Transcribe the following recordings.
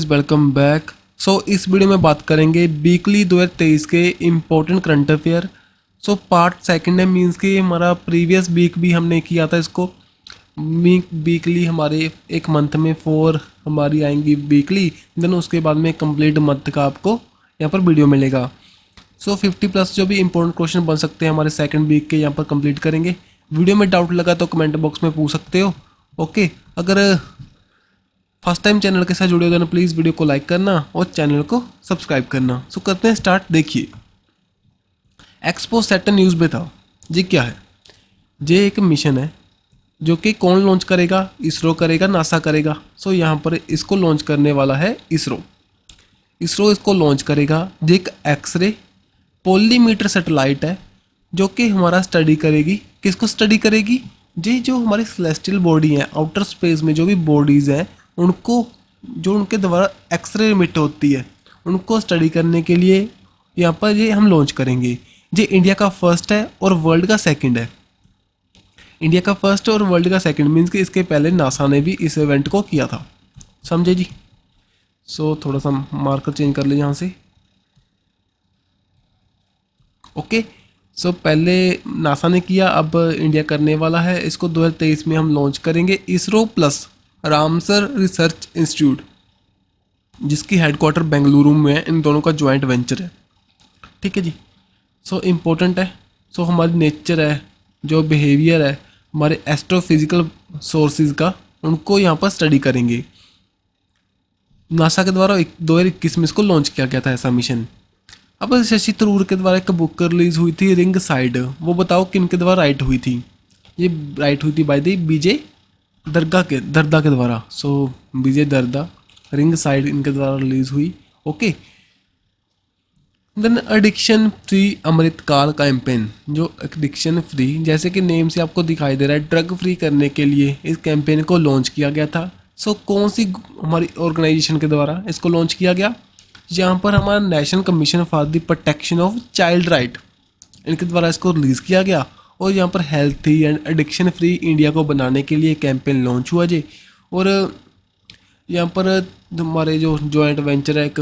Welcome back. इस video में बात करेंगे वीकली 2023 के important current affair. Part second है, मींस कि हमारा प्रीवियस वीक भी हमने किया था इसको। वीकली हमारे एक मंथ में 4 हमारी आएंगी वीकली, देन उसके बाद में कंप्लीट मंथ का आपको यहाँ पर वीडियो मिलेगा। 50+ जो भी इंपॉर्टेंट क्वेश्चन बन सकते हैं हमारे सेकंड वीक के यहाँ पर कंप्लीट करेंगे। वीडियो में डाउट लगा तो कमेंट बॉक्स में पूछ सकते हो। ओके, अगर फर्स्ट टाइम चैनल के साथ जुड़े हो तो प्लीज़ वीडियो को लाइक करना और चैनल को सब्सक्राइब करना। करते हैं स्टार्ट। देखिए, एक्सपो सैटर्न न्यूज़ में था। ये क्या है? ये एक मिशन है जो कि कौन लॉन्च करेगा? इसरो करेगा, नासा करेगा। यहाँ पर इसको लॉन्च करने वाला है इसरो इसको लॉन्च करेगा। ये एक एक्सरे पोलीमीटर सैटेलाइट है जो कि हमारा स्टडी करेगी। किसको स्टडी करेगी? ये जो हमारी सेलेस्टियल बॉडी है, आउटर स्पेस में जो भी बॉडीज़ हैं उनको, जो उनके द्वारा एक्सरे इमिट होती है, उनको स्टडी करने के लिए यहाँ पर ये हम लॉन्च करेंगे। ये इंडिया का फर्स्ट है और वर्ल्ड का सेकंड है। इंडिया का फर्स्ट और वर्ल्ड का सेकंड मीन्स कि इसके पहले नासा ने भी इस इवेंट को किया था। समझे जी? थोड़ा सा मार्कर चेंज कर ले यहाँ से। ओके, पहले नासा ने किया, अब इंडिया करने वाला है। इसको 2023 में हम लॉन्च करेंगे। ISRO plus Ramsar research institute, जिसकी हेडक्वार्टर बेंगलुरु में है, इन दोनों का ज्वाइंट वेंचर है। ठीक है जी। इम्पोर्टेंट है। हमारी नेचर है, जो बिहेवियर है, हमारे एस्ट्रोफिजिकल सोर्सेज का, उनको यहाँ पर स्टडी करेंगे। नासा के द्वारा 2021 में इसको लॉन्च किया गया था ऐसा मिशन। अब शशि थरूर के द्वारा एक बुक रिलीज हुई थी, रिंग साइड। वो बताओ किन के द्वारा राइट हुई थी? ये राइट हुई थी बाय द विजय दर्दा के द्वारा। विजय दर्दा, रिंग साइड इनके द्वारा रिलीज हुई। ओके, देन एडिक्शन फ्री अमृतकाल कैंपेन। जो एडिक्शन फ्री, जैसे कि नेम से आपको दिखाई दे रहा है, ड्रग फ्री करने के लिए इस कैंपेन को लॉन्च किया गया था। कौन सी हमारी ऑर्गेनाइजेशन के द्वारा इसको लॉन्च किया गया? यहाँ पर हमारा national Commission for the Protection of Child right, इनके द्वारा इसको रिलीज़ किया गया। और यहाँ पर healthy and addiction free India को बनाने के लिए कैंपेन लॉन्च हुआ जी। और यहाँ पर हमारे जो जॉइंट वेंचर है एक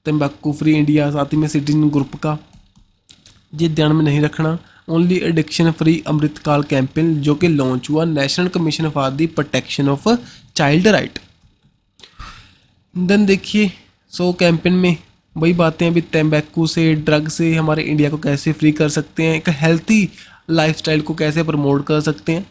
तंबाकू फ्री इंडिया, साथ ही में सिटीजन ग्रुप का, ये ध्यान में नहीं रखना। ओनली एडिक्शन फ्री अमृतकाल कैंपेन जो कि लॉन्च हुआ National Commission for the Protection of Child Right. Then देखिए, कैंपेन में वही बातें अभी, तंबाकू से, ड्रग से हमारे इंडिया को कैसे फ्री कर सकते हैं, एक हेल्थी लाइफस्टाइल को कैसे प्रमोट कर सकते हैं,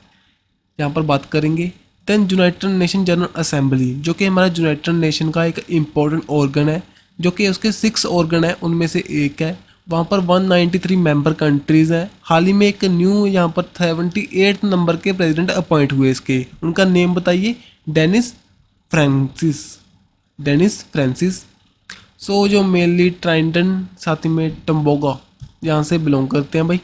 यहाँ पर बात करेंगे। Then United Nation General Assembly, जो कि हमारा यूनाइटेड नेशन का एक इम्पोर्टेंट ऑर्गन है, जो कि उसके 6 ऑर्गन है, उनमें से एक है। वहाँ पर 193 मेंबर कंट्रीज़ हैं। हाल ही में एक न्यू यहाँ पर 78 नंबर के प्रेसिडेंट अपॉइंट हुए इसके। उनका नेम बताइए? Dennis Francis. जो मेनली ट्राइंटन, साथ ही में टम्बोगा, यहाँ से बिलोंग करते हैं भाई।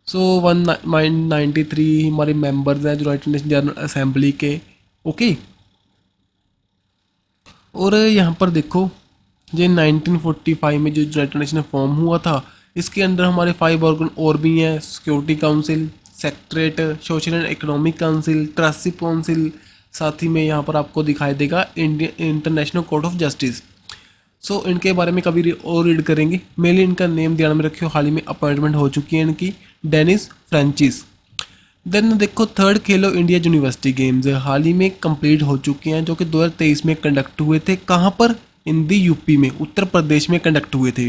193 हमारे मेंबर्स हैं यूनाइटेड नेशन जनरल असेंबली के। ओके, और यहाँ पर देखो, ये 1945 में जो यूनाइटेड नेशन फॉर्म हुआ था, इसके अंदर हमारे 5 ऑर्गन और भी हैं। Security council, secretariat, social and economic council, trustee council, साथ ही में यहाँ पर आपको दिखाई देगा Indian international court of justice. इनके बारे में कभी और रीड करेंगे। मेनली इनका नेम ध्यान में रखियो, हाल ही में अपॉइंटमेंट हो चुकी है इनकी, डेनिस फ्रांसिस। देन देखो, 3rd खेलो इंडिया यूनिवर्सिटी गेम्स हाल ही में कंप्लीट हो चुके हैं, जो कि 2023 में कंडक्ट हुए थे। कहाँ पर? इन दी यूपी में, उत्तर प्रदेश में कंडक्ट हुए थे।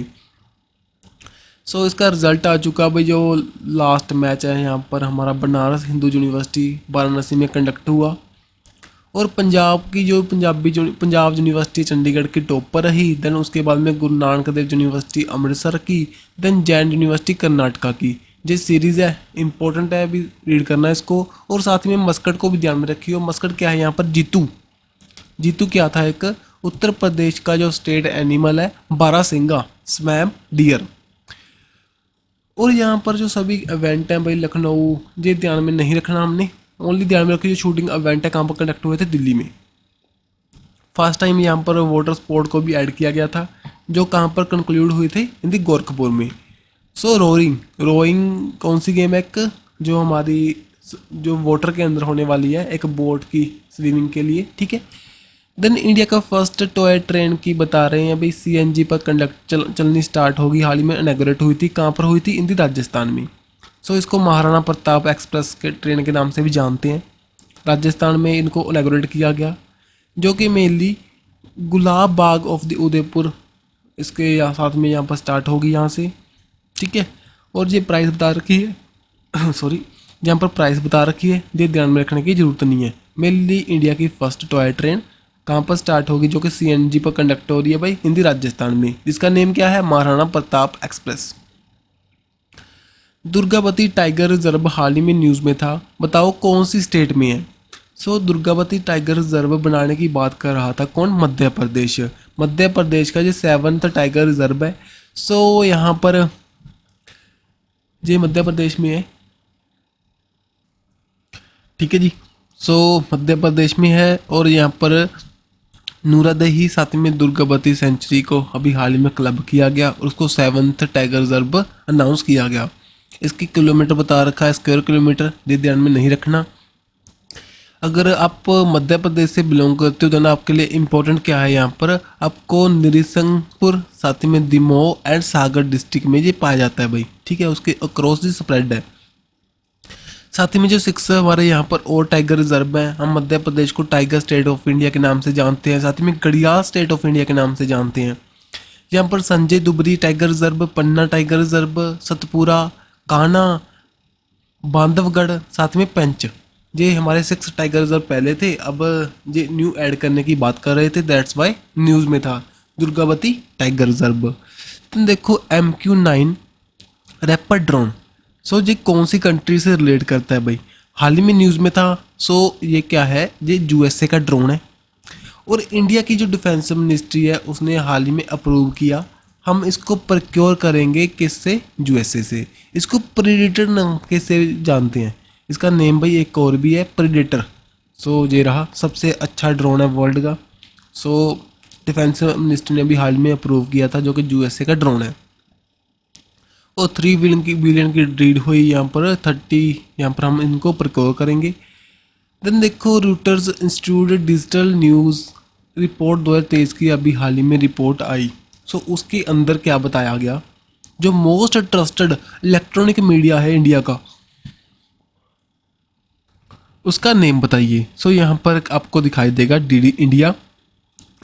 इसका रिजल्ट आ चुका भाई। जो लास्ट मैच है यहाँ पर हमारा बनारस हिंदू यूनिवर्सिटी वाराणसी में कंडक्ट हुआ। और पंजाब की जो पंजाब यूनिवर्सिटी चंडीगढ़ की टॉपर रही। देन उसके बाद में गुरु नानक देव यूनिवर्सिटी अमृतसर की, देन जैन यूनिवर्सिटी कर्नाटका की। ये सीरीज़ है, इंपॉर्टेंट है, अभी रीड करना है इसको। और साथ में मस्कट को भी ध्यान में रखिए। मस्कट क्या है यहाँ पर? जीतू क्या था? एक उत्तर प्रदेश का जो स्टेट एनिमल है, बारहसिंगा स्वैम्प डियर। और यहाँ पर जो सभी इवेंट हैं भाई, लखनऊ, ये ध्यान में नहीं रखना हमने। ओनली ध्यान में रखिए जो शूटिंग इवेंट है कहाँ पर कंडक्ट हुए थे? दिल्ली में। फर्स्ट टाइम यहाँ पर वाटर स्पोर्ट को भी ऐड किया गया था, जो कहाँ पर कंक्लूड हुए थे? इन दी गोरखपुर में। रोइंग कौन सी गेम है? एक जो हमारी जो वाटर के अंदर होने वाली है, एक बोट की स्विमिंग के लिए। ठीक है। देन इंडिया का फर्स्ट टॉय ट्रेन की बता रहे हैं भाई, सीएनजी पर चलनी स्टार्ट होगी, हाल ही में इनॉग्रेट हुई थी। कहाँ पर हुई थी? इन दी राजस्थान में। सो इसको महाराणा प्रताप एक्सप्रेस के ट्रेन के नाम से भी जानते हैं। राजस्थान में इनको इनॉग्रेट किया गया, जो कि mainly Gulab Bagh of the Udaipur इसके साथ में यहाँ पर स्टार्ट होगी यहाँ से, ठीक है। और ये प्राइस बता रखी है सॉरी, यहाँ पर प्राइस बता रखी है, ये ध्यान में रखने की ज़रूरत नहीं है। मेनली इंडिया की फर्स्ट टॉय ट्रेन कहाँ पर स्टार्ट होगी, जो कि सीएनजी पर कंडक्ट हो रही है भाई, हिंदी राजस्थान में, जिसका नेम क्या है? Maharana Pratap express. Durgavati tiger reserve हाल ही में न्यूज़ में था, बताओ कौन सी स्टेट में है? सो दुर्गावती टाइगर रिजर्व बनाने की बात कर रहा था कौन? मध्य प्रदेश। मध्य प्रदेश का जो 7th टाइगर रिजर्व है, सो यहाँ पर ये मध्य प्रदेश में है, ठीक है जी। सो मध्य प्रदेश में है और यहाँ पर नूरादही साथ में दुर्गावती सेंचुरी को अभी हाल ही में क्लब किया गया और उसको 7th टाइगर रिजर्व अनाउंस किया गया। इसकी किलोमीटर बता रखा है, स्क्वायर किलोमीटर, ये ध्यान में नहीं रखना। अगर आप मध्य प्रदेश से बिलोंग करते हो तो ना आपके लिए इम्पोर्टेंट क्या है, यहाँ पर आपको नरसिंहपुर साथ में दमोह एंड सागर डिस्ट्रिक्ट में ये पाया जाता है भाई, ठीक है। उसके अक्रॉस दी स्प्रेड है। साथ ही में जो 6 हमारे यहाँ पर और टाइगर रिजर्व हैं, हम मध्य प्रदेश को टाइगर स्टेट ऑफ इंडिया के नाम से जानते हैं, साथ ही में घड़ियाल स्टेट ऑफ इंडिया के नाम से जानते हैं। यहाँ पर संजय दुबरी टाइगर रिजर्व, पन्ना टाइगर रिजर्व, सतपुरा, कान्हा, बांधवगढ़, साथ में पेंच, ये हमारे 6 टाइगर रिजर्व पहले थे, अब ये न्यू ऐड करने की बात कर रहे थे, दैट्स वाई न्यूज़ में था दुर्गावती टाइगर रिजर्व। तो देखो MQ-9 रैपर ड्रोन, सो ये कौन सी कंट्री से रिलेट करता है भाई? हाल ही में न्यूज़ में था। सो ये क्या है? ये यूएसए का ड्रोन है और इंडिया की जो डिफेंस मिनिस्ट्री है उसने हाल ही में अप्रूव किया, हम इसको प्रोक्योर करेंगे किससे? यूएसए से। इसको प्रेडेटर नाम के से जानते हैं, इसका नेम भाई एक और भी है, प्रेडेटर। सो ये रहा सबसे अच्छा ड्रोन है वर्ल्ड का। सो डिफेंस मिनिस्ट्री ने भी हाल में अप्रूव किया था, जो कि यूएसए का ड्रोन है। और 3 बिलियन की डील हुई यहाँ पर, 30 यहाँ पर हम इनको प्रोक्योर करेंगे। देन देखो routers institute digital news report 2023 की अभी हाल ही में रिपोर्ट आई। सो उसके अंदर क्या बताया गया? जो मोस्ट ट्रस्टेड इलेक्ट्रॉनिक मीडिया है इंडिया का, उसका नेम बताइए। सो यहाँ पर आपको दिखाई देगा डीडी इंडिया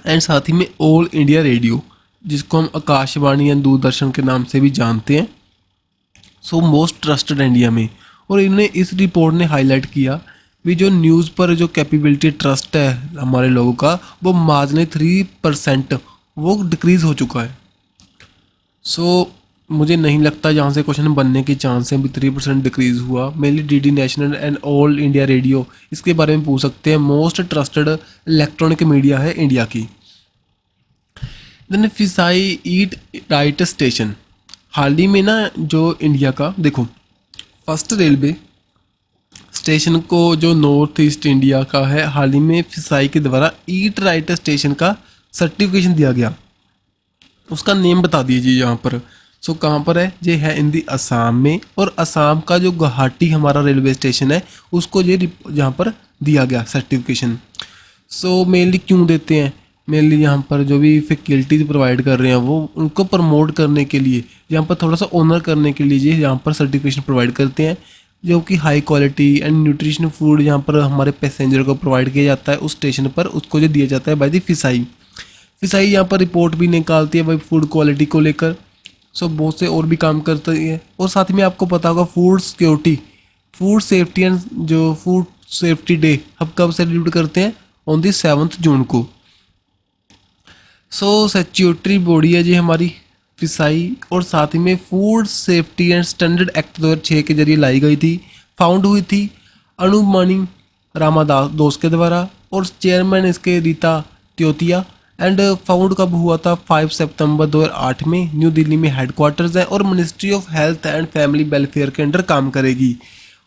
एंड साथ ही में ऑल इंडिया रेडियो, जिसको हम आकाशवाणी या दूरदर्शन के नाम से भी जानते हैं। सो मोस्ट ट्रस्टेड इंडिया में। और इन्होंने इस रिपोर्ट ने हाईलाइट किया भी जो न्यूज़ पर जो कैपेबिलिटी ट्रस्ट है हमारे लोगों का, वो मार्जिनली 3% वो डिक्रीज़ हो चुका है। सो मुझे नहीं लगता जहाँ से क्वेश्चन बनने के चांस हैं भी 3% डिक्रीज़ हुआ। Mainly DD national and all India radio इसके बारे में पूछ सकते हैं, मोस्ट ट्रस्टेड इलेक्ट्रॉनिक मीडिया है इंडिया की। देन फिसाई ईट राइट स्टेशन, हाल ही में ना जो इंडिया का देखो फर्स्ट रेलवे स्टेशन को जो नॉर्थ ईस्ट इंडिया का है, हाल ही में फिसाई के द्वारा ईट राइट स्टेशन का सर्टिफिकेशन दिया गया। उसका नेम बता दीजिए यहाँ पर। सो कहाँ पर है? ये है इन दी असम में, और असम का जो गुवाहाटी हमारा रेलवे स्टेशन है उसको ये यहाँ पर दिया गया सर्टिफिकेशन। सो मेनली क्यों देते हैं? मेनली यहाँ पर जो भी फैकल्टीज प्रोवाइड कर रहे हैं वो उनको प्रमोट करने के लिए, यहाँ पर थोड़ा सा ऑनर करने के लिए ये यहाँ पर सर्टिफिकेशन प्रोवाइड करते हैं, जो कि high quality and nutrition food यहाँ पर हमारे पैसेंजर को प्रोवाइड किया जाता है उस स्टेशन पर, उसको जो दिया जाता है बाय दी फिसाई। फिसाई यहाँ पर रिपोर्ट भी निकालती है भाई फूड क्वालिटी को लेकर। सो बहुत से और भी काम करती है। और साथ में आपको पता होगा food security, food safety and जो फूड सेफ्टी डे हम कब सेलिब्रेट करते हैं? ऑन दी 7 जून को। सो स्टैट्यूटरी बॉडी है जी हमारी फिसाई, और साथ ही में food safety and standard act 2006 के जरिए लाई गई थी, फाउंड हुई थी अनुमानी रामादास के द्वारा, और चेयरमैन इसके रीता त्योतिया। एंड फाउंड कब हुआ था? 5 सितंबर 2008 में। न्यू दिल्ली में हेडक्वार्टर्स है और ministry of health and family welfare के अंडर काम करेगी।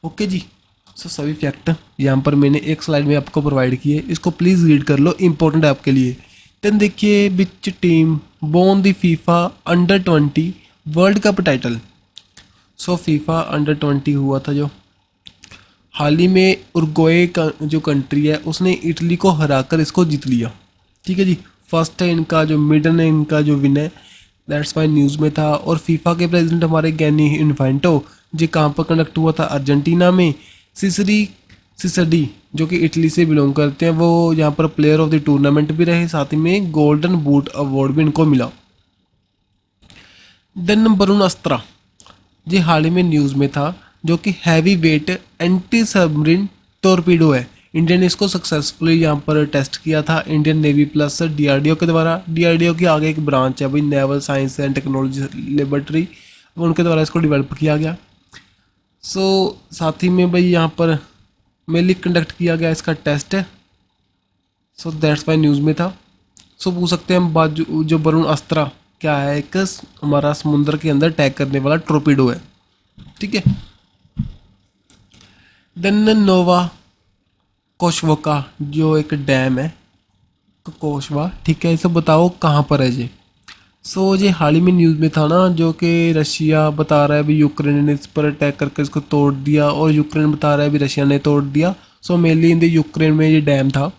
ओके जी। सो सभी फैक्ट यहाँ पर मैंने एक स्लाइड में आपको प्रोवाइड किए, इसको प्लीज़ रीड कर लो, इंपॉर्टेंट है आपके लिए। देन देखिए which team won the FIFA under twenty world cup title. So FIFA under twenty हुआ था जो हाल ही में, उरुग्वे का जो कंट्री है उसने इटली को हराकर इसको जीत लिया। ठीक है जी। फर्स्ट है इनका जो मिडन है इनका जो विनय, दैट्स वाई न्यूज़ में था। और फीफा के प्रेसिडेंट हमारे गैनी इन्फेंटो, जो कहाँ पर कंडक्ट हुआ था, अर्जेंटीना में। सिसरी सिसडी जो कि इटली से बिलोंग करते हैं, वो यहाँ पर प्लेयर ऑफ द टूर्नामेंट भी रहे, साथ ही में गोल्डन बूट अवार्ड भी इनको मिला। देन वरुण अस्त्रा, ये हाल ही में न्यूज़ में था, जो कि heavy weight anti submarine torpedo है। इंडिया ने इसको सक्सेसफुली यहाँ पर टेस्ट किया था, इंडियन नेवी प्लस डीआरडीओ के द्वारा। डीआरडीओ की आगे एक ब्रांच है भाई, naval science and technology laboratory, उनके द्वारा इसको डेवलप किया गया। साथ ही में भाई यहाँ पर मेनली कंडक्ट किया गया इसका टेस्ट है। दैट्स वाई न्यूज़ में था। पूछ सकते हैं हम बात जो वरुण अस्त्रा क्या है, एक हमारा समुद्र के अंदर अटैक करने वाला टोरपीडो है, ठीक है। देन नोवा कोशवोका जो एक डैम है कोशवा, ठीक है, इसे बताओ कहाँ पर है ये। ये हाल ही में न्यूज़ में था ना, जो कि रशिया बता रहा है अभी यूक्रेन ने इस पर अटैक करके इसको तोड़ दिया, और यूक्रेन बता रहा है अभी रशिया ने तोड़ दिया। मेनली इन द यूक्रेन में ये डैम था।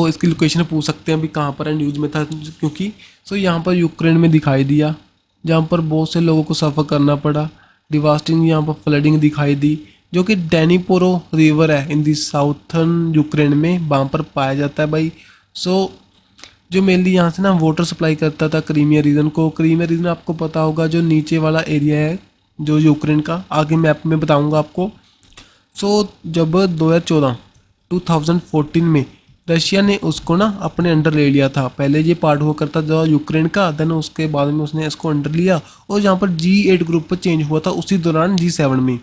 इसकी लोकेशन पूछ सकते हैं अभी कहाँ पर है, न्यूज़ में था क्योंकि यहाँ पर यूक्रेन में दिखाई दिया, जहाँ पर बहुत से लोगों को सफ़र करना पड़ा। डिवास्टिंग यहाँ पर फ्लडिंग दिखाई दी, जो कि डैनीपोरो रिवर है इन दी साउथर्न यूक्रेन में, वहाँ पर पाया जाता है भाई। जो मेनली यहाँ से ना वाटर सप्लाई करता था क्रीमिया रीजन को। क्रीमिया रीजन आपको पता होगा, जो नीचे वाला एरिया है जो यूक्रेन का, आगे मैप में बताऊँगा आपको। जब 2014 में रशिया ने उसको ना अपने अंडर ले लिया था। पहले ये पार्ट हुआ करता था यूक्रेन का, देन उसके बाद में उसने इसको अंडर लिया, और यहाँ पर G8 ग्रुप पर चेंज हुआ था उसी दौरान G7 में।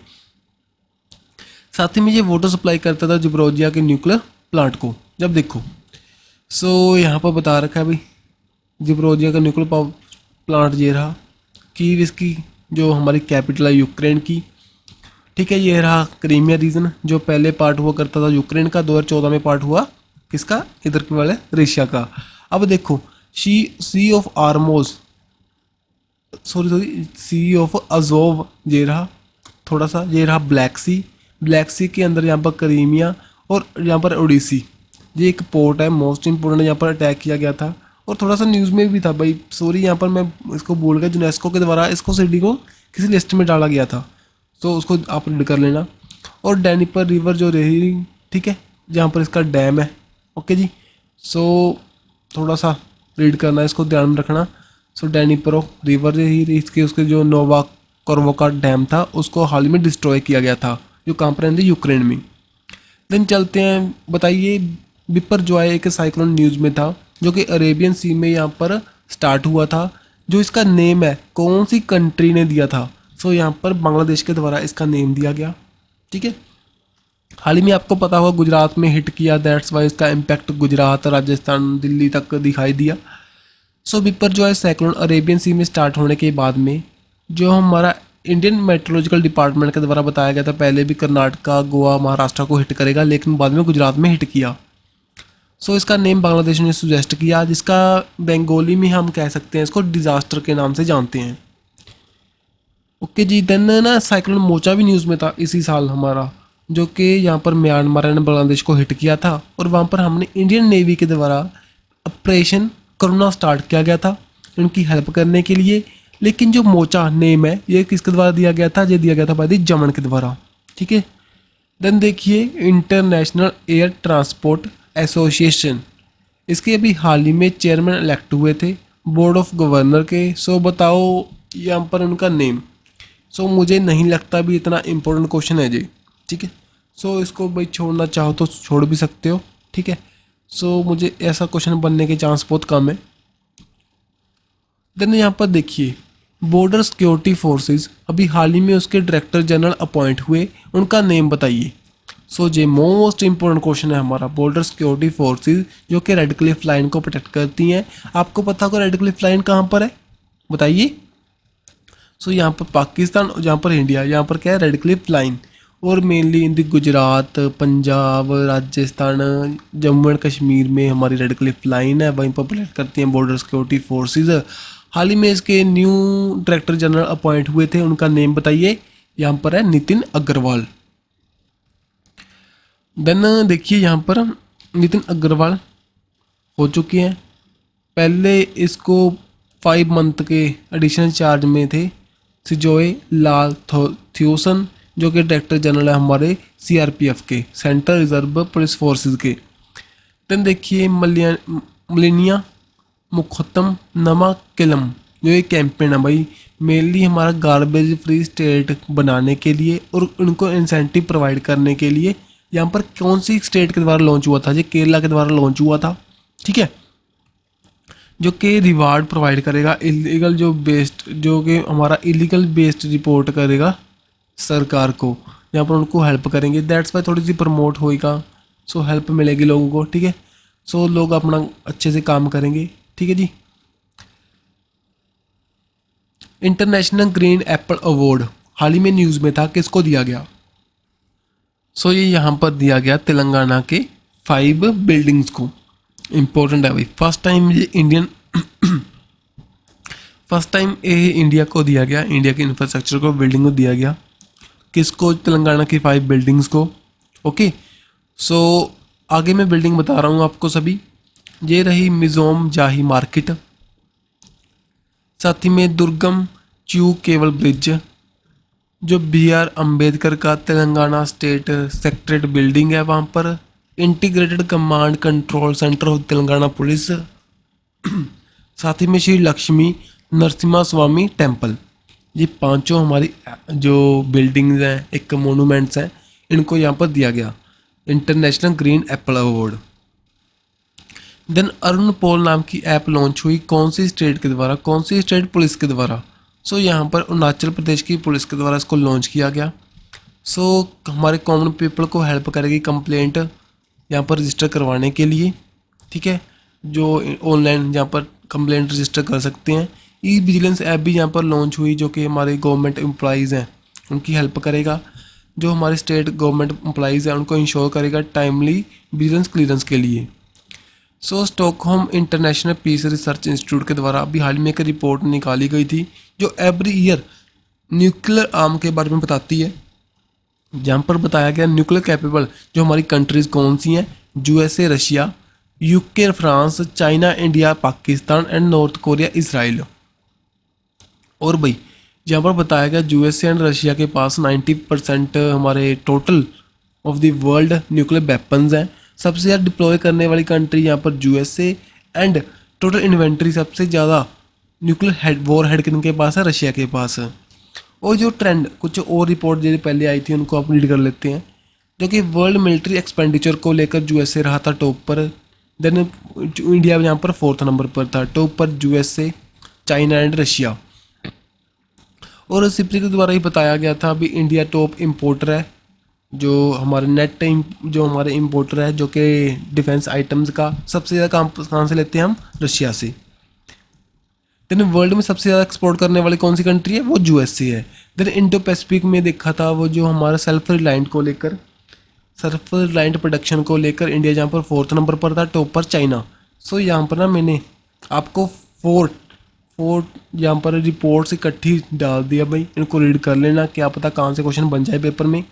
साथ ही में ये वाटर सप्लाई करता था ज़पोरिज़िया के न्यूक्लियर प्लांट को। जब देखो यहाँ पर बता रखा है भाई, ज़पोरिज़िया का न्यूक्लियर पावर प्लांट ये रहा, कीव इसकी जो हमारी कैपिटल है यूक्रेन की, ठीक है। ये रहा क्रीमिया रीजन, जो पहले पार्ट हुआ करता था यूक्रेन का, 2014 में पार्ट हुआ किसका, इधर के वाले रशिया का। अब देखो सी ऑफ आर्मोज सी ऑफ अजोव ये रहा थोड़ा सा, ये रहा ब्लैक सी के अंदर यहाँ पर क्रीमिया, और यहाँ पर ओडिसी, ये एक पोर्ट है मोस्ट इंपोर्टेंट, यहाँ पर अटैक किया गया था। और थोड़ा सा न्यूज़ में भी था भाई, सॉरी यहाँ पर मैं इसको भूल गया, यूनेस्को के द्वारा इसको सिटी को किसी लिस्ट में डाला गया था, उसको आप रीड कर लेना। और डैनीपर रिवर जो रही, ठीक है, जहाँ पर इसका डैम है, ओके जी। थोड़ा सा रीड करना है, इसको ध्यान में रखना। डैनीपरो रिवर ही इसके उसके जो नोवा कोर्वोका डैम था, उसको हाल ही में डिस्ट्रॉय किया गया था, जो कहाँ पर है, यूक्रेन में। देन चलते हैं, बताइए बिपर जो है एक साइक्लोन न्यूज़ में था, जो कि अरेबियन सी में यहाँ पर स्टार्ट हुआ था। जो इसका नेम है कौन सी कंट्री ने दिया था, यहाँ पर बांग्लादेश के द्वारा इसका नेम दिया गया, ठीक है। हाल ही में आपको पता होगा गुजरात में हिट किया, दैट्स वाई इसका इम्पैक्ट गुजरात, राजस्थान, दिल्ली तक दिखाई दिया। बिपर जो है साइक्लोन अरेबियन सी में स्टार्ट होने के बाद में, जो हमारा इंडियन मेट्रोलॉजिकल डिपार्टमेंट के द्वारा बताया गया था, पहले भी कर्नाटका, गोवा, महाराष्ट्र को हिट करेगा, लेकिन बाद में गुजरात में हिट किया। इसका नेम बांग्लादेश ने सुजेस्ट किया, जिसका बंगाली में हम कह सकते हैं इसको डिज़ास्टर के नाम से जानते हैं, ओके जी। देन ना साइक्लोन मोचा भी न्यूज़ में था इसी साल हमारा, जो कि यहाँ पर म्यांमार ने बांग्लादेश को हिट किया था, और वहाँ पर हमने इंडियन नेवी के द्वारा ऑपरेशन करुणा स्टार्ट किया गया था उनकी हेल्प करने के लिए। लेकिन जो मोचा नेम है ये किसके द्वारा दिया गया था, ये दिया गया था भाई जमन के द्वारा, ठीक है। देन देखिए इंटरनेशनल एयर ट्रांसपोर्ट एसोसिएशन, इसके अभी हाल ही में चेयरमैन इलेक्ट हुए थे बोर्ड ऑफ गवर्नर के। बताओ यहाँ पर उनका नेम। मुझे नहीं लगता भी इतना इम्पोर्टेंट क्वेश्चन है जी, ठीक है। इसको भाई छोड़ना चाहो तो छोड़ भी सकते हो, ठीक है। मुझे ऐसा क्वेश्चन बनने के चांस बहुत कम है। देन यहाँ पर देखिए बॉर्डर सिक्योरिटी फोर्सेस, अभी हाल ही में उसके डायरेक्टर जनरल अपॉइंट हुए, उनका नेम बताइए। ये मोस्ट इंपॉर्टेंट क्वेश्चन है हमारा, बॉर्डर सिक्योरिटी फोर्सेस जो कि रेड क्लिफ लाइन को प्रोटेक्ट करती हैं। आपको पता होगा रेड क्लिफ लाइन कहाँ पर है, बताइए। यहाँ पर पाकिस्तान और यहाँ पर इंडिया, यहाँ पर क्या है, रेड क्लिफ लाइन। और mainly in the Gujarat, Punjab, Rajasthan, Jammu and Kashmir में हमारी रेड क्लिफ लाइन है, वहीं पर प्रोटेक्ट करती हैं बॉर्डर सिक्योरिटी फोर्सेस। हाल ही में इसके न्यू डायरेक्टर जनरल अपॉइंट हुए थे, उनका नेम बताइए। यहाँ पर है नितिन अग्रवाल। देन देखिए यहाँ पर नितिन अग्रवाल हो चुकी हैं। पहले इसको 5 मंथ के एडिशनल चार्ज में थे सिजोए लाल थियोसन, जो कि डायरेक्टर जनरल है हमारे सीआरपीएफ के, सेंट्रल रिजर्व पुलिस फोर्सेस के। देन देखिए मलिनिया मुखत्तम नमा किलम, जो ये कैंपेन है भाई, मेनली हमारा गार्बेज फ्री स्टेट बनाने के लिए और उनको इंसेंटिव प्रोवाइड करने के लिए। यहाँ पर कौन सी स्टेट के द्वारा लॉन्च हुआ था? ये केरला के द्वारा लॉन्च हुआ था, ठीक है, जो कि रिवार्ड प्रोवाइड करेगा इलीगल जो बेस्ड, जो कि हमारा इलीगल बेस्ड रिपोर्ट करेगा सरकार को, यहाँ पर उनको हेल्प करेंगे। दैट्स वाई थोड़ी सी प्रमोट होएगा, सो हेल्प मिलेगी लोगों को, ठीक है। सो लोग अपना अच्छे से काम करेंगे, ठीक है जी। इंटरनेशनल ग्रीन एप्पल अवार्ड हाल ही में न्यूज़ में था, किसको दिया गया? सो ये यहाँ पर दिया गया तेलंगाना के 5 बिल्डिंग्स को। इम्पोर्टेंट है भाई, फर्स्ट टाइम ये इंडिया को दिया गया, इंडिया के इंफ्रास्ट्रक्चर को, बिल्डिंग को दिया गया। किसको? तेलंगाना की 5 बिल्डिंग्स को। ओके, सो आगे मैं बिल्डिंग बता रहा हूँ आपको सभी। ये रही मिजोम जाही मार्केट, साथ ही में दुर्गम च्यू केबल ब्रिज, जो BR अम्बेडकर का तेलंगाना स्टेट सेक्रेटरीट बिल्डिंग है, वहाँ पर integrated command control centre of Telangana police, साथ ही में श्री लक्ष्मी नरसिम्हा स्वामी टेम्पल। ये पांचों हमारी जो बिल्डिंग्स हैं, एक मोनूमेंट्स हैं, इनको यहाँ पर दिया गया international green apple award. Then Arun Pol नाम की ऐप लॉन्च हुई, कौन सी स्टेट के द्वारा? कौन सी स्टेट? पुलिस के द्वारा। सो यहाँ पर अरुणाचल प्रदेश की पुलिस के द्वारा इसको लॉन्च किया गया। सो हमारे कॉमन पीपल को हेल्प करेगी कंप्लेंट यहाँ पर रजिस्टर करवाने के लिए, ठीक है, जो ऑनलाइन यहाँ पर कंप्लेंट रजिस्टर कर सकते हैं। ई विजिलेंस ऐप भी यहाँ पर लॉन्च हुई, जो कि हमारे गवर्नमेंट एम्प्लॉइज़ हैं उनकी हेल्प करेगा, जो हमारे स्टेट गवर्नमेंट एम्प्लॉइज़ हैं उनको इंश्योर करेगा टाइमली विजिलेंस क्लियरेंस के लिए। So Stockholm international peace research institute के द्वारा अभी हाल में एक रिपोर्ट निकाली गई थी, जो एवरी ईयर न्यूक्लियर आर्म के बारे में बताती है। जहाँ पर बताया गया न्यूक्लियर कैपेबल जो हमारी कंट्रीज़ कौन सी हैं, USA Russia, UK France, China, India, Pakistan and north Korea, Israel. और भाई जहाँ पर बताया गया USA एंड रशिया के पास 90% हमारे total of the world nuclear weapons हैं। सबसे ज़्यादा डिप्लॉय करने वाली कंट्री यहाँ पर USA एंड टोटल इन्वेंट्री सबसे ज़्यादा न्यूक्लियर वॉर हेड किनके पास है? रशिया के पास है। और जो ट्रेंड कुछ और रिपोर्ट जो पहले आई थी उनको आप रीड कर लेते हैं, जो कि वर्ल्ड मिलिट्री एक्सपेंडिचर को लेकर USA रहा था टॉप पर, देन इंडिया यहाँ पर 4th नंबर पर था, टॉप पर USA, चाइना एंड रशिया। और सिप्री के द्वारा ही बताया गया था अभी इंडिया टॉप इम्पोर्टर है, जो हमारे नेट जो हमारे इम्पोर्टर है, जो कि डिफेंस आइटम्स का सबसे ज़्यादा कहाँ से लेते हैं हम? रशिया से। देन वर्ल्ड में सबसे ज़्यादा एक्सपोर्ट करने वाली कौन सी कंट्री है? वो USA है। देन इंडो पैसिफिक में देखा था वो जो हमारा सेल्फ रिलायंट प्रोडक्शन को लेकर इंडिया जहाँ पर 4th नंबर पर था, टॉप पर चाइना। सो यहाँ पर ना मैंने आपको 4 यहाँ पर रिपोर्ट्स इकट्ठी डाल दिया भाई, इनको रीड कर लेना, क्या पता कहाँ से क्वेश्चन बन जाए पेपर में।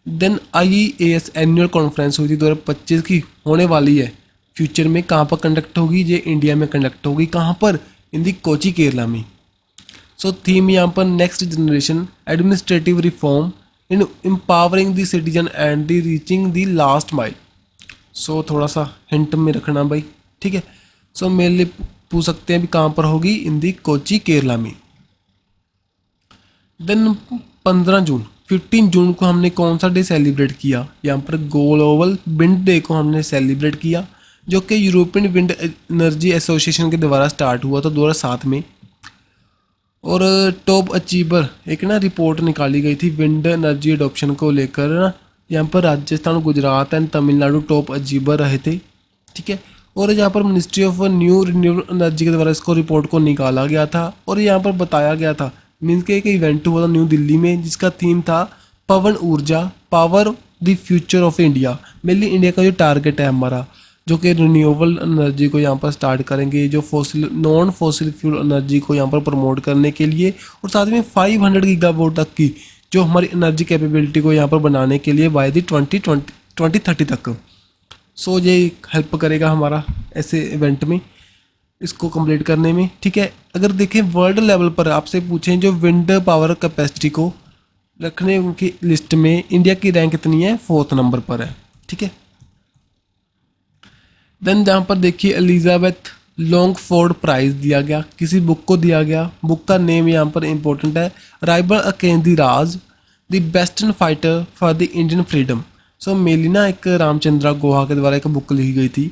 देन IEAS एनुअल कॉन्फ्रेंस हुई थी 2025 की, होने वाली है फ्यूचर में, कहाँ पर कंडक्ट होगी? ये इंडिया में कंडक्ट होगी। कहाँ पर? इन दी कोची, केरला में। सो थीम यहाँ पर next generation administrative reform in empowering the citizen and the reaching the last mile. So थोड़ा सा हिंट में रखना भाई, ठीक है। सो मेरे लिए पूछ सकते हैं भी कहाँ पर होगी? इन दी कोची, केरला में। देन 15 जून को हमने कौन सा डे सेलिब्रेट किया? यहाँ पर ग्लोबल विंड डे को हमने सेलिब्रेट किया, जो कि यूरोपियन विंड एनर्जी एसोसिएशन के द्वारा स्टार्ट हुआ था 2007 में। और टॉप अचीवर एक ना रिपोर्ट निकाली गई थी विंड एनर्जी एडॉप्शन को लेकर ना, यहाँ पर Rajasthan, Gujarat and Tamil Nadu top achiever रहे थे, ठीक है। और यहाँ पर ministry of new renewable energy के द्वारा इसको रिपोर्ट को निकाला गया था। और यहाँ पर बताया गया था, मीन्स के एक इवेंट हुआ था न्यू दिल्ली में, जिसका थीम था पवन ऊर्जा, power the future of India. Mainly India का जो टारगेट है हमारा, जो कि रिन्यूएबल एनर्जी को यहाँ पर स्टार्ट करेंगे, जो नॉन फॉसिल फ्यूल एनर्जी को यहाँ पर प्रमोट करने के लिए, और साथ में 500 गीगावाट तक की जो हमारी एनर्जी कैपेबिलिटी को यहाँ पर बनाने के लिए बाय द 2030 तक। सो ये हेल्प करेगा हमारा ऐसे इवेंट में इसको कंप्लीट करने में। ठीक है, अगर देखें वर्ल्ड लेवल पर आपसे पूछें जो विंड पावर कैपेसिटी को रखने की लिस्ट में इंडिया की रैंक कितनी है, 4th नंबर पर है। ठीक है, देन जहाँ पर देखिए एलिजाबेथ लॉन्गफोर्ड प्राइज दिया गया, किसी बुक को दिया गया, बुक का नेम यहाँ पर इंपॉर्टेंट है, राइबर अकेंदी राज the western fighter for the Indian freedom. So mainly ना एक रामचंद्रा गुहा के द्वारा एक बुक लिखी गई थी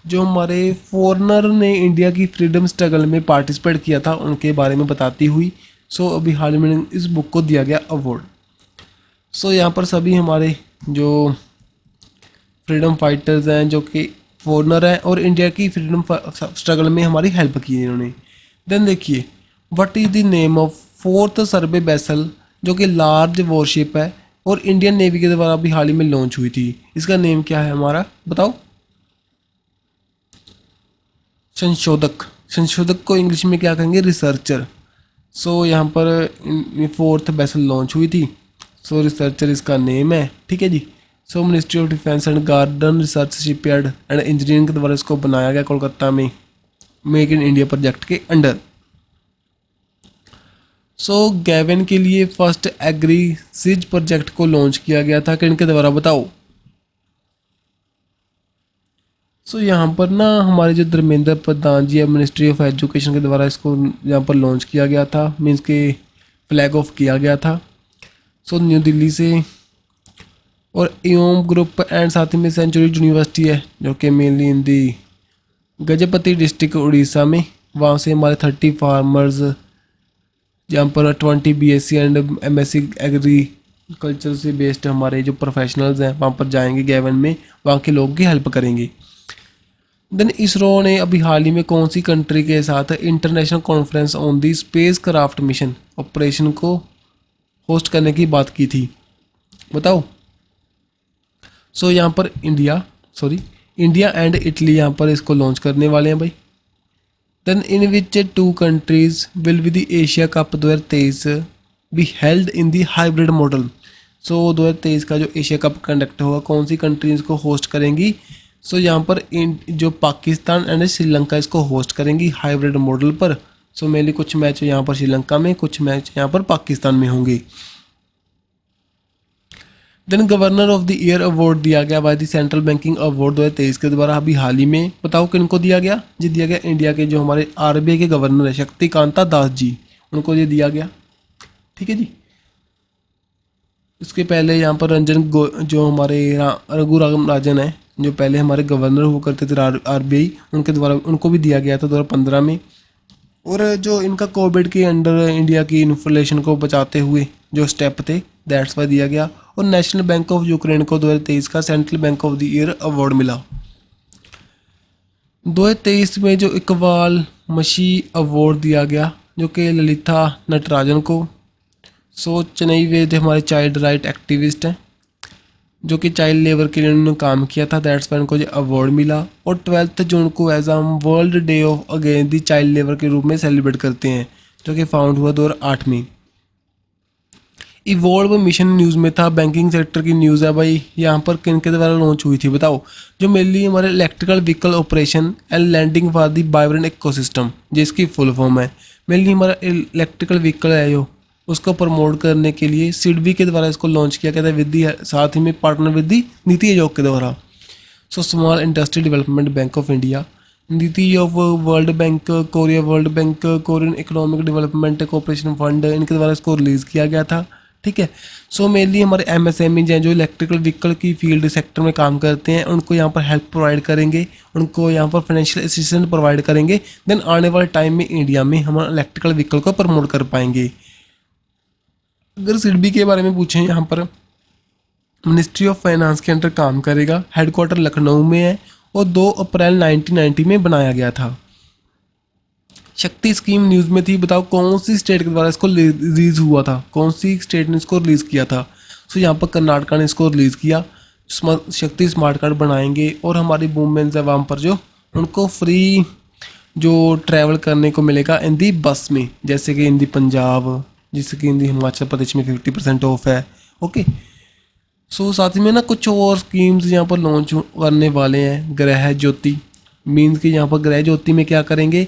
जो हमारे फॉरनर ने इंडिया की फ्रीडम स्ट्रगल में पार्टिसिपेट किया था उनके बारे में बताती हुई। सो अभी हाल में इस बुक को दिया गया अवार्ड। सो यहाँ पर सभी हमारे जो फ्रीडम फाइटर्स हैं जो कि फॉरनर हैं और इंडिया की फ्रीडम स्ट्रगल में हमारी हेल्प की है इन्होंने। देन देखिए what is the name of 4th survey vessel जो कि लार्ज वॉरशिप है और इंडियन नेवी के द्वारा भी हाल ही में लॉन्च हुई थी, इसका नेम क्या है हमारा, बताओ। संशोधक, संशोधक को इंग्लिश में क्या कहेंगे, रिसर्चर। सो यहाँ पर 4th वेसल लॉन्च हुई थी, सो रिसर्चर इसका नेम है। ठीक है जी। So ministry of defence and garden research shipyard and engineering के द्वारा इसको बनाया गया कोलकाता में मेक इन इंडिया प्रोजेक्ट के अंडर। सो गैवन के लिए फर्स्ट एग्री सिज प्रोजेक्ट को लॉन्च किया गया था किन के द्वारा, बताओ। सो यहाँ पर ना हमारे जो धर्मेंद्र प्रधान जी है मिनिस्ट्री ऑफ एजुकेशन के द्वारा इसको यहाँ पर लॉन्च किया गया था, मीन्स के फ्लैग ऑफ किया गया था। सो न्यू दिल्ली से, और एओम ग्रुप एंड साथ ही में सेंचुरी यूनिवर्सिटी है जो कि मेनली इन दी गजपति डिस्ट्रिक्ट उड़ीसा में, वहाँ से हमारे 30 फार्मर्स जहाँ पर 20 BSc एंड MSc एग्रीकल्चर से बेस्ड हमारे जो प्रोफेशनल्स हैं वहाँ पर जाएंगे गैवन में, वहाँ के लोग की हेल्प करेंगे। देन इसरो ने अभी हाल ही में कौन सी कंट्री के साथ international conference on the space craft mission operation को होस्ट करने की बात की थी, बताओ। सो यहाँ पर इंडिया एंड इटली यहाँ पर इसको लॉन्च करने वाले हैं भाई। Then in which 2 countries will be the Asia cup 2023 be held in the hybrid model. So 2023 का जो एशिया कप कंडक्ट होगा कौन सी कंट्रीज को होस्ट करेंगी, सो यहाँ पर जो पाकिस्तान एंड श्रीलंका इसको होस्ट करेंगी हाइब्रिड मॉडल पर। सो मेनली कुछ मैच यहाँ पर श्रीलंका में, कुछ मैच यहाँ पर पाकिस्तान में होंगे। Then governor of the year award दिया गया by the central banking award 2023 के द्वारा अभी हाल ही में, बताओ किन को दिया गया जी, दिया गया इंडिया के जो हमारे RBI के गवर्नर है शक्तिकांता दास जी, उनको ये दिया गया। ठीक है जी। इसके पहले यहाँ पर जो हमारे रघुराम राजन है जो पहले हमारे गवर्नर हुआ करते थे RBI, उनके द्वारा उनको भी दिया गया था 2015 में। और जो इनका कोविड के अंडर इंडिया की इन्फ्लेशन को बचाते हुए जो स्टेप थे दैट्स वाई दिया गया। और नेशनल बैंक ऑफ यूक्रेन को 2023 का central bank of the year award मिला। 2023 में जो इकबाल मशी अवार्ड दिया गया जो कि ललिता नटराजन को। सो चेन्नई वेद हमारे चाइल्ड राइट एक्टिविस्ट हैं जो कि चाइल्ड लेबर के लिए उन्होंने काम किया था, दैट्स वाई उनको ये अवार्ड मिला। और 12 जून को एज हम world day of against the child labour के रूप में सेलिब्रेट करते हैं जो कि फाउंड हुआ 2008 में। इवॉल्व मिशन न्यूज़ में था, बैंकिंग सेक्टर की न्यूज़ है भाई। यहाँ पर किन के द्वारा लॉन्च हुई थी बताओ, जो मेनली हमारे electrical vehicle operation and landing for the vibrant ecosystem जिसकी फुल फॉर्म है। मेनली हमारा इलेक्ट्रिकल व्हीकल है जो उसको प्रमोट करने के लिए सिडबी के द्वारा इसको लॉन्च किया गया था विद साथ ही में partner with the NITI Aayog के द्वारा। So small Industry Development Bank of India, NITI Aayog, world bank, Korea world bank, Korean economic development cooperation fund, इनके द्वारा इसको रिलीज़ किया गया था। ठीक है। सो मेनली हमारे MSME हैं जो इलेक्ट्रिकल व्हीकल की फील्ड सेक्टर में काम करते हैं, उनको यहाँ पर हेल्प प्रोवाइड करेंगे, उनको यहाँ पर फाइनेंशियल असिस्टेंस प्रोवाइड करेंगे। देन आने वाले टाइम में इंडिया में हम इलेक्ट्रिकल व्हीकल को प्रमोट कर पाएंगे। अगर सिडबी के बारे में पूछें, यहाँ पर मिनिस्ट्री ऑफ फाइनेंस के अंडर काम करेगा, हेडक्वार्टर लखनऊ में है और 2 अप्रैल 1990 में बनाया गया था। शक्ति स्कीम न्यूज़ में थी, बताओ कौन सी स्टेट के द्वारा इसको रिलीज़ हुआ था, कौन सी स्टेट ने इसको रिलीज़ किया था। सो यहाँ पर कर्नाटका ने इसको रिलीज़ किया। शक्ति स्मार्ट कार्ड बनाएंगे और हमारी वुमेन्स है वहाँ पर जो उनको फ्री जो ट्रैवल करने को मिलेगा इन दी बस में, जैसे कि इन दी पंजाब, जैसे कि इन दी हिमाचल प्रदेश में 50% ऑफ है। ओके। सो साथ ही में ना कुछ और स्कीम्स यहाँ पर लॉन्च करने वाले हैं। ग्रह ज्योति मीन्स कि यहाँ पर ग्रह ज्योति में क्या करेंगे,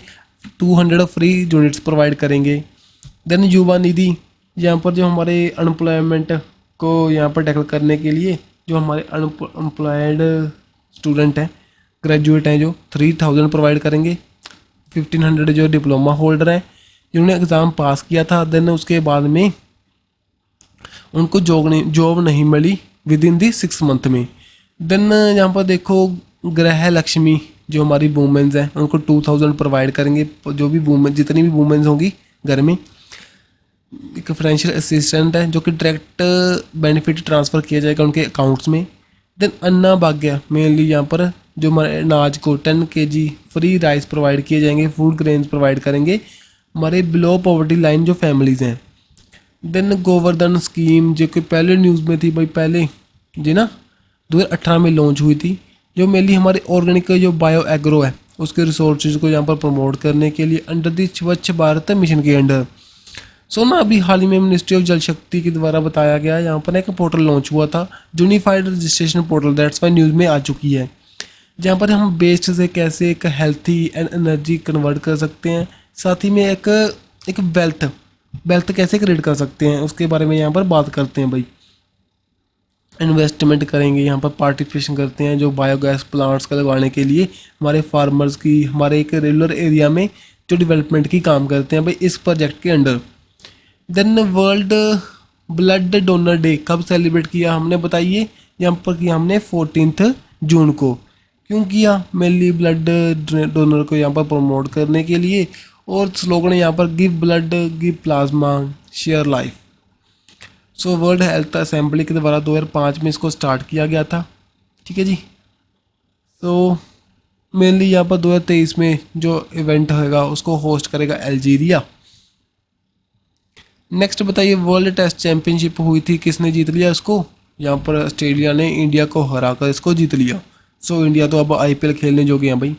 200 फ्री यूनिट्स प्रोवाइड करेंगे। देन युवा निधि, यहाँ पर जो हमारे अनएम्प्लॉयमेंट को यहाँ पर टैकल करने के लिए जो हमारे अनएम्प्लॉयड स्टूडेंट हैं, ग्रेजुएट हैं, जो 3000 प्रोवाइड करेंगे। 1500 जो डिप्लोमा होल्डर हैं जिन्होंने एग्ज़ाम पास किया था, देन उसके बाद में उनको जॉब नहीं मिली विद इन दी 6 मंथ में। देन यहाँ पर देखो गृह लक्ष्मी, जो हमारी वुमेन्स हैं उनको 2000 प्रोवाइड करेंगे। जो भी वुमेन, जितनी भी वुमेन्स होंगी घर में, एक फाइनेंशियल असिस्टेंट है जो कि डायरेक्ट बेनिफिट ट्रांसफ़र किया जाएगा उनके अकाउंट्स में। देन अन्ना भाग्य, मेनली यहाँ पर जो हमारे अनाज को 10 kg फ्री राइस प्रोवाइड किए जाएंगे, फूड ग्रेन्स प्रोवाइड करेंगे हमारे बिलो पॉवर्टी लाइन जो फैमिलीज़ हैं। देन गोवर्धन स्कीम, जो कि पहले न्यूज़ में थी भाई, पहले जी ना 2018 में लॉन्च हुई थी, जो मेनली हमारे ऑर्गेनिक जो बायो एग्रो है उसके रिसोर्सेज को यहाँ पर प्रमोट करने के लिए अंडर दी स्वच्छ भारत मिशन के अंडर। सो ना अभी हाल ही में मिनिस्ट्री ऑफ जल शक्ति के द्वारा बताया गया, यहाँ पर एक पोर्टल लॉन्च हुआ था, unified registration portal, that's why news में आ चुकी है, जहाँ पर हम वेस्ट से कैसे एक हेल्थी एंड एनर्जी कन्वर्ट कर सकते हैं, साथ ही में एक वेल्थ कैसे क्रिएट कर सकते हैं उसके बारे में यहाँ पर बात करते हैं भाई। इन्वेस्टमेंट करेंगे, यहाँ पर पार्टिसिपेशन करते हैं जो बायोगैस प्लांट्स का लगाने के लिए हमारे फार्मर्स की, हमारे एक रूरल एरिया में जो डेवलपमेंट की काम करते हैं भाई इस प्रोजेक्ट के under. Then world blood donor day कब सेलिब्रेट किया हमने, बताइए। यहाँ पर किया हमने 14 जून को। क्यों किया, मेनली ब्लड डोनर को यहाँ पर प्रमोट करने के लिए, और स्लोगन यहाँ पर give blood give plasma share life. So world health assembly के द्वारा 2005 में इसको स्टार्ट किया गया था, ठीक है जी। तो मेनली यहाँ पर 2023 में जो इवेंट होगा उसको होस्ट करेगा अल्जीरिया। नेक्स्ट बताइए, वर्ल्ड टेस्ट चैंपियनशिप हुई थी, किसने जीत लिया इसको, यहाँ पर ऑस्ट्रेलिया ने इंडिया को हरा कर इसको जीत लिया। सो इंडिया तो अब आईपीएल खेलने जोगे हैं भाई।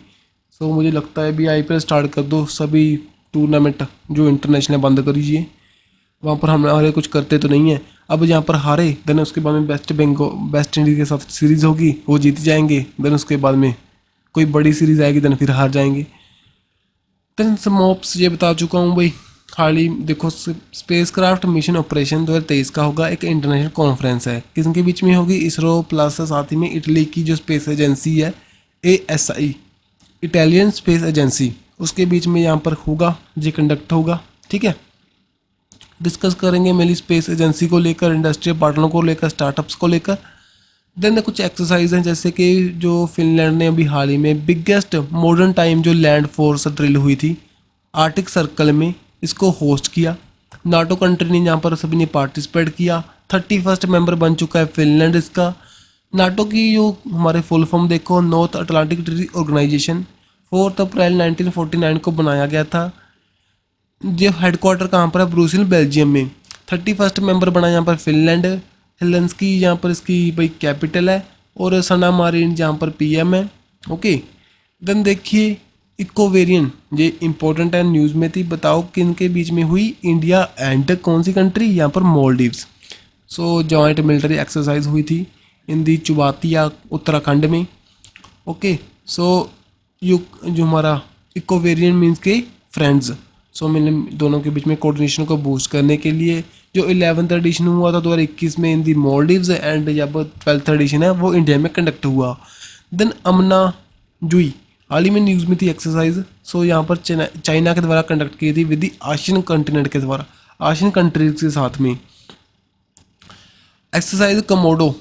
सो मुझे लगता है भी आईपीएल स्टार्ट कर दो, सभी टूर्नामेंट जो इंटरनेशनल बंद कर दीजिए, वहाँ पर हमारे कुछ करते तो नहीं है। अब यहाँ पर हारे देन उसके बाद में वेस्ट इंडीज़ के साथ सीरीज़ होगी, वो जीत जाएंगे, देन उसके बाद में कोई बड़ी सीरीज़ आएगी, देन फिर हार जाएंगे। देन समोप्स ये बता चुका हूँ भाई। हाल ही देखो स्पेसक्राफ्ट मिशन ऑपरेशन 2023 का होगा, एक इंटरनेशनल कॉन्फ्रेंस है, किसके बीच में होगी, इसरो प्लस साथ ही में इटली की जो स्पेस एजेंसी है ASI, इटालियन स्पेस एजेंसी, उसके बीच में यहाँ पर होगा, ये कंडक्ट होगा, ठीक है। डिस्कस करेंगे मेरी स्पेस एजेंसी को लेकर, इंडस्ट्रियल पार्टनरों को लेकर, स्टार्टअप्स को लेकर। देन कुछ एक्सरसाइज हैं, जैसे कि जो फिनलैंड ने अभी हाल ही में बिगेस्ट मॉडर्न टाइम जो लैंड फोर्स ड्रिल हुई थी आर्टिक सर्कल में, इसको होस्ट किया। नाटो कंट्री ने यहाँ पर सभी ने पार्टिसिपेट किया। 31st मेंबर बन चुका है फिनलैंड इसका। नाटो की जो हमारे फुल फॉर्म देखो, नॉर्थ अटलांटिक ट्रीटी ऑर्गेनाइजेशन, 4 अप्रैल 1949 को बनाया गया था। जो हेडक्वार्टर कहाँ पर है, ब्रुसेल बेल्जियम में। 31st मेंबर बना यहाँ पर फिनलैंड। हेलेंस्की यहाँ पर इसकी भाई कैपिटल है, और सना मारिन यहाँ पर PM है, ओके। देन देखिए इकोवेरियन, ये इंपॉर्टेंट है, न्यूज़ में थी, बताओ किन के बीच में हुई, इंडिया एंड कौन सी कंट्री, यहाँ पर मालदीव्स। सो जॉइंट मिलिट्री एक्सरसाइज हुई थी इन दी चुबातिया उत्तराखंड में, ओके। सो जो हमारा इकोवेरियन मीन्स के फ्रेंड्स। सो मैंने दोनों के बीच में कोऑर्डिनेशन को बूस्ट करने के लिए जो 11th एडिशन हुआ था 2021 में इन दी मालदीव्स, एंड जब 12th एडिशन है वो इंडिया में कंडक्ट हुआ। देन अमना जुई हाल ही में न्यूज़ में थी एक्सरसाइज। सो यहाँ पर चाइना के द्वारा कंडक्ट की थी विद दी एशियन कॉन्टिनेंट के द्वारा, एशियन कंट्रीज के साथ में। एक्सरसाइज कमोडो,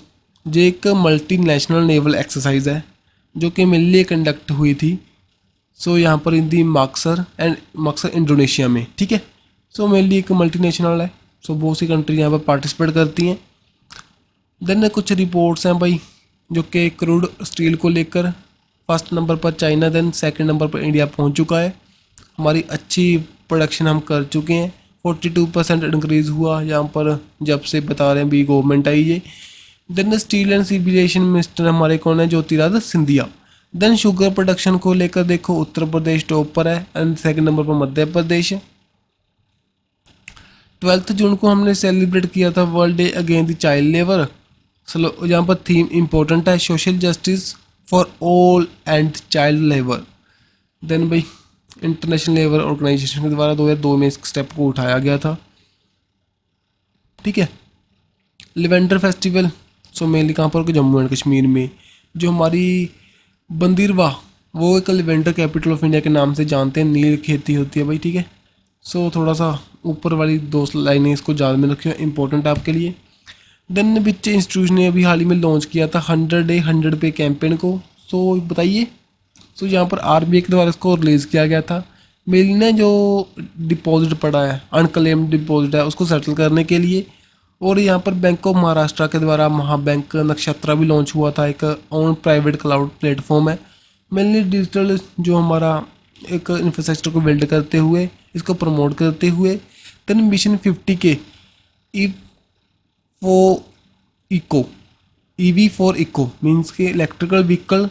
जो एक मल्टीनेशनल नेवल एक्सरसाइज है जो कि मिलली कंडक्ट हुई थी। सो यहाँ पर इन दी मक्सर इंडोनेशिया में, ठीक है। सो मेनली एक मल्टीनेशनल है, सो बहुत सी कंट्री यहाँ पर पार्टिसिपेट करती हैं। देन कुछ रिपोर्ट्स हैं भाई जो कि क्रूड स्टील को लेकर, फर्स्ट नंबर पर चाइना, देन सेकंड नंबर पर इंडिया पहुंच चुका है। हमारी अच्छी प्रोडक्शन हम कर चुके हैं, 42% इंक्रीज़ हुआ यहाँ पर जब से बता रहे हैं भी गवर्नमेंट आई है। Then steel and civilization minister हमारे कौन है, Jyotiraditya Scindia. Then sugar production को लेकर देखो उत्तर प्रदेश टॉप पर है, एंड सेकंड नंबर पर मध्य प्रदेश। 12 जून को हमने सेलिब्रेट किया था world day against the child labour, चलो यहाँ पर थीम इम्पोर्टेंट है, social justice for all and child labour. Then भाई इंटरनेशनल लेबर ऑर्गेनाइजेशन के द्वारा 2002 में इस स्टेप को उठाया गया था। ठीक है। लिवेंडर फेस्टिवल, सो मेनली कहाँ पर, जम्मू एंड कश्मीर में। जो हमारी बंदिरवाह, वो एक लिवेंडर कैपिटल ऑफ इंडिया के नाम से जानते हैं, नील खेती होती है भाई। ठीक है। सो थोड़ा सा ऊपर वाली दो लाइनें इसको याद में रखियो, इंपॉर्टेंट आपके लिए। देन बच्चे इंस्टीट्यूशन ने अभी हाल ही में लॉन्च किया था 100 डे 100 पे कैंपेन को। सो बताइए, सो यहाँ पर आरबीआई के द्वारा इसको रिलीज़ किया गया था। मेनली ना जो डिपॉजिट पड़ा है, अनक्लेम्ड डिपॉजिट है, उसको सेटल करने के लिए। और यहाँ पर बैंक ऑफ महाराष्ट्र के द्वारा महाबैंक नक्षत्रा भी लॉन्च हुआ था, एक ऑन प्राइवेट क्लाउड प्लेटफॉर्म है। मेनली डिजिटल जो हमारा एक इंफ्रास्ट्रक्चर को बिल्ड करते हुए, इसको प्रमोट करते हुए। देन मिशन 50 के E for eco, EV for eco means के इलेक्ट्रिकल व्हीकल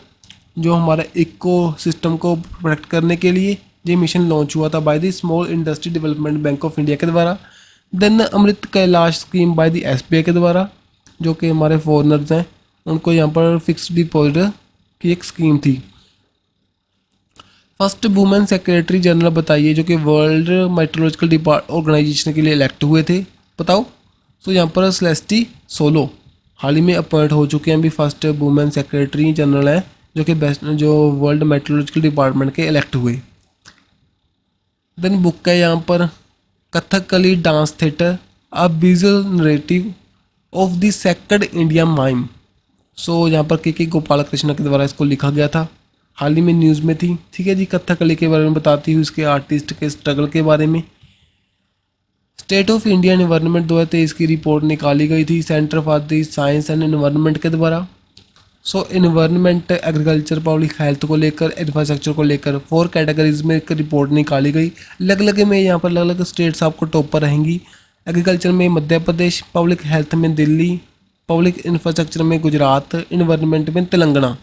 जो हमारे इको सिस्टम को प्रोटेक्ट करने के लिए ये मिशन लॉन्च हुआ था by the Small Industry Development Bank of India के द्वारा। Then Amrit Kalash scheme by the SBI के द्वारा, जो कि हमारे फॉरनर्स हैं उनको यहाँ पर फिक्स्ड डिपॉजिट की एक स्कीम थी। फर्स्ट वुमेन सेक्रेटरी जनरल बताइए जो कि वर्ल्ड मेट्रोलॉजिकल ऑर्गेनाइजेशन के लिए इलेक्ट हुए थे, बताओ। तो यहाँ पर सेलेस्टी सोलो हाल ही में अपॉइंट हो चुके हैं, भी फर्स्ट वुमेन सेक्रेटरी जनरल हैं जो कि बेस्ट जो वर्ल्ड मेट्रोलॉजिकल डिपार्टमेंट के इलेक्ट हुए। देन बुक है यहाँ पर Kathakali dance theatre a visual narrative of the sacred India mime. So यहाँ पर के गोपाल कृष्ण के द्वारा इसको लिखा गया था, हाल ही में न्यूज़ में थी। ठीक है जी, कथकली के बारे में बताती हूँ, इसके आर्टिस्ट के स्ट्रगल के बारे में। स्टेट ऑफ इंडिया एनवायरनमेंट 2023 की रिपोर्ट निकाली गई थी centre for the science and environment के द्वारा। सो एनवायरनमेंट, एग्रीकल्चर, पब्लिक हेल्थ को लेकर, इंफ्रास्ट्रक्चर को लेकर 4 कैटेगरीज में एक रिपोर्ट निकाली गई। अलग अलग में यहाँ पर अलग अलग स्टेट्स आपको टॉप पर रहेंगी। एग्रीकल्चर में मध्य प्रदेश, पब्लिक हेल्थ में दिल्ली, पब्लिक इंफ्रास्ट्रक्चर में गुजरात, इन्वायरमेंट में तेलंगाना।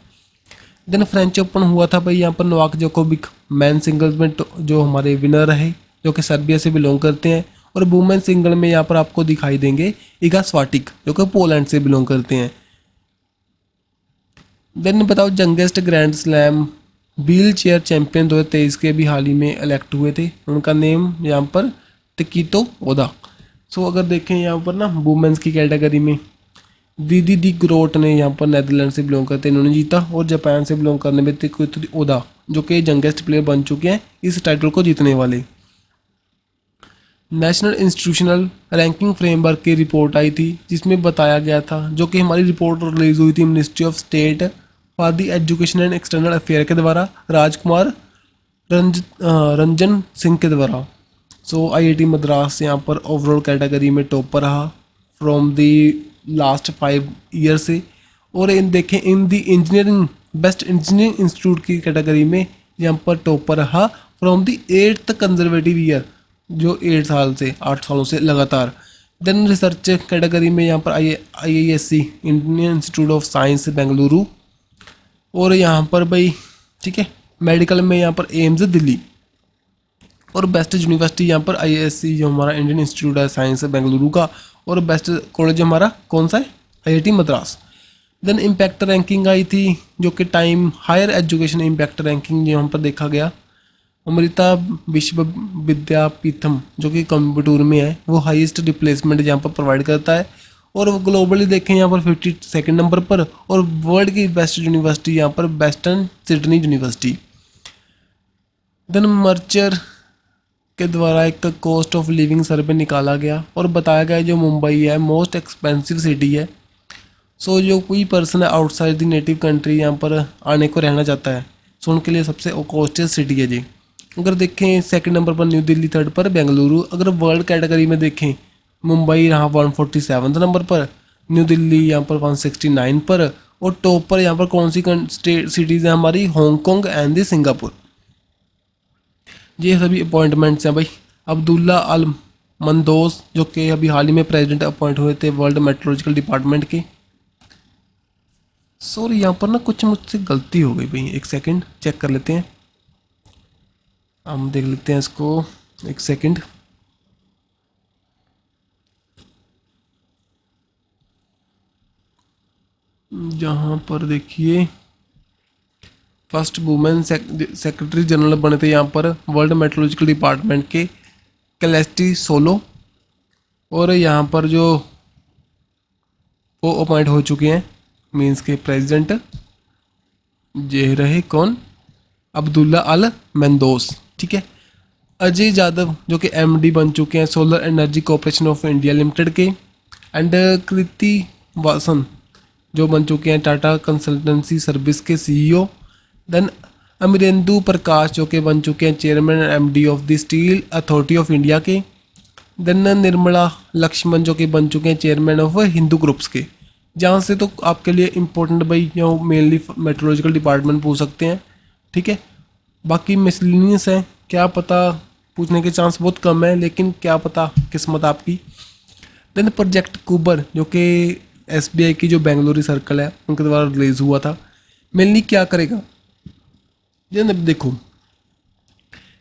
देन फ्रेंच ओपन हुआ था भाई, यहाँ पर नोवाक जोकोविक मैन सिंगल्स में जो हमारे विनर रहे, जो कि सर्बिया से बिलोंग करते हैं। और वुमेन सिंगल में यहाँ पर आपको दिखाई देंगे इगा स्वाटिक जो कि पोलैंड से बिलोंग करते हैं। देन बताओ youngest grand slam wheel chair champion 2023 के भी हाल ही में इलेक्ट हुए थे, उनका नेम यहाँ पर तकीतो ओदा। सो अगर देखें यहाँ पर ना वुमेन्स की कैटेगरी में दीदी दी ग्रोट ने यहाँ पर नेदरलैंड से बिलोंग करते हैं, इन्होंने जीता। और जापान से बिलोंग करने में तकीतो ओदा जो कि यंगेस्ट प्लेयर बन चुके हैं इस टाइटल को जीतने वाले। नेशनल इंस्टीट्यूशनल रैंकिंग फ्रेमवर्क की रिपोर्ट आई थी जिसमें बताया गया था, जो कि हमारी रिपोर्ट रिलीज हुई थी ministry of state for the education and external affair के द्वारा, राजकुमार रंजन सिंह के द्वारा। सो आईआईटी मद्रास यहाँ पर ओवरऑल कैटेगरी में टॉप पर रहा फ्रॉम द लास्ट 5 ईयर से। और इन देखें in the engineering best engineering institute की कैटेगरी में यहाँ पर टॉप पर रहा from the 8th conservative year, जो 8 सालों से लगातार। देन रिसर्च कैटेगरी में यहाँ पर IISc Indian institute of science Bengaluru. और यहाँ पर भाई ठीक है, मेडिकल में यहाँ पर एम्स दिल्ली। और बेस्ट यूनिवर्सिटी यहाँ पर IISc जो हमारा इंडियन इंस्टीट्यूट है साइंस बेंगलुरु का। और बेस्ट कॉलेज हमारा कौन सा है, IIT Madras. Then impact ranking आई थी जो कि time higher education impact ranking यहाँ पर देखा गया। अमृता विश्व विद्यापीठम जो कि कोयम्बटूर में है, वो हाईएस्ट रिप्लेसमेंट यहाँ पर प्रोवाइड करता है। और वो ग्लोबली देखें यहाँ पर 52nd नंबर पर। और वर्ल्ड की बेस्ट यूनिवर्सिटी यहाँ पर western Sydney university. Then Mercer के द्वारा एक कॉस्ट ऑफ लिविंग सर्वे निकाला गया और बताया गया जो मुंबई है मोस्ट एक्सपेंसिव सिटी है। सो जो कोई पर्सन है आउटसाइड द नेटिव कंट्री यहाँ पर आने को रहना चाहता है, सो उनके लिए सबसे कॉस्टेस्ट सिटी है जी। अगर देखें 2nd नंबर पर न्यू दिल्ली, 3rd पर बेंगलुरु। अगर वर्ल्ड कैटेगरी में देखें मुंबई रहा 147 नंबर पर, न्यू दिल्ली यहाँ पर 169 पर। और टॉप पर यहाँ पर कौन सी स्टेट सिटीज़ हैं हमारी, हांगकॉन्ग एंड दी सिंगापुर। ये सभी अपॉइंटमेंट्स हैं भाई। अब्दुल्ला अल मंदोस जो कि अभी हाल ही में प्रेसिडेंट अपॉइंट हुए थे वर्ल्ड मेट्रोलॉजिकल डिपार्टमेंट के। सॉरी यहाँ पर ना कुछ मुझसे गलती हो गई भाई, एक सेकंड चेक कर लेते हैं, हम देख लेते हैं इसको, एक सेकंड। जहाँ पर देखिए फर्स्ट वुमेन सेक्रेटरी जनरल बने थे यहाँ पर वर्ल्ड मेट्रोलॉजिकल डिपार्टमेंट के कैलेस्टी सोलो। और यहाँ पर जो वो अपॉइंट हो चुके हैं मीन्स के प्रेसिडेंट ये रहे कौन, अब्दुल्ला अल मेंदोस। ठीक है। अजय यादव जो कि एमडी बन चुके हैं solar energy corporation of India limited के। एंड कृति वासन जो बन चुके हैं टाटा कंसल्टेंसी सर्विस के सीईओ। देन अमरेंदु प्रकाश जो कि बन चुके हैं chairman and MD of the steel authority of India के। देन निर्मला लक्ष्मण जो कि बन चुके हैं चेयरमैन ऑफ हिंदू ग्रुप्स के। जहाँ से तो आपके लिए इम्पोर्टेंट भाई जो मेनली मेट्रोलॉजिकल डिपार्टमेंट पूछ सकते हैं। ठीक है। बाकी मिसलिनियस है, क्या पता पूछने के चांस बहुत कम है, लेकिन क्या पता किस्मत आपकी। देन प्रोजेक्ट कुबर जो कि एसबीआई की जो बेंगलुरु सर्कल है उनके द्वारा रिलीज हुआ था। मेनली क्या करेगा ये देखो,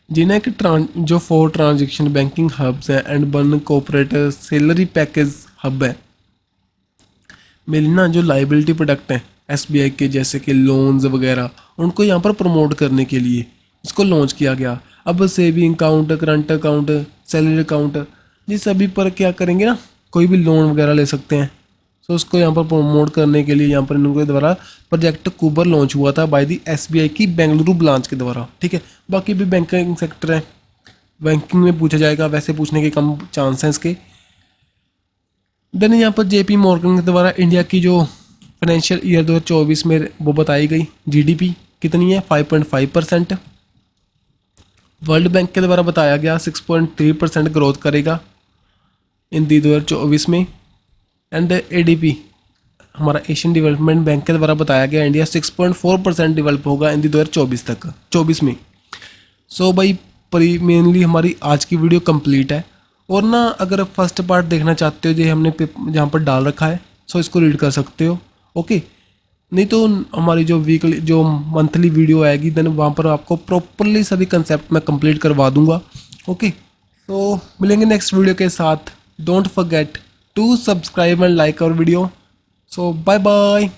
जिन्हें कि जो 4 ट्रांजेक्शन बैंकिंग हब्स हैं and 1 corporate salary package hub है। मेनली ना जो लाइबिलिटी प्रोडक्ट हैं एसबीआई के जैसे कि लोन्स वगैरह उनको यहाँ पर प्रमोट करने के लिए इसको लॉन्च किया गया। अब saving account, current account, salary account ये सभी पर क्या करेंगे ना, कोई भी लोन वगैरह ले सकते हैं। तो उसको यहाँ पर प्रमोट करने के लिए यहाँ पर इनके द्वारा प्रोजेक्ट कुबर लॉन्च हुआ था बाय दी एसबीआई की बेंगलुरु ब्रांच के द्वारा। ठीक है। बाकी भी बैंकिंग सेक्टर है, बैंकिंग में पूछा जाएगा, वैसे पूछने के कम चांस हैं इसके। देन यहाँ पर जेपी मॉर्गन के द्वारा इंडिया की जो फाइनेंशियल ईयर 2024 में वो बताई गई जीडीपी कितनी है 5.5%। वर्ल्ड बैंक के द्वारा बताया गया 6.3% ग्रोथ करेगा इन दी 2024 में। एंड एडीपी हमारा एशियन डेवलपमेंट बैंक के द्वारा बताया गया इंडिया 6.4% डेवलप होगा इन दी 2024 में। सो भाई मेनली हमारी आज की वीडियो कंप्लीट है। और ना अगर फर्स्ट पार्ट देखना चाहते हो जो हमने जहाँ पर डाल रखा है सो इसको रीड कर सकते हो। ओके। नहीं तो हमारी जो वीकली जो मंथली वीडियो आएगी देन वहाँ पर आपको प्रॉपरली सभी कंसेप्ट मैं कंप्लीट करवा दूंगा। ओके। तो मिलेंगे नेक्स्ट वीडियो के साथ। Don't forget to subscribe and like our video. So bye bye.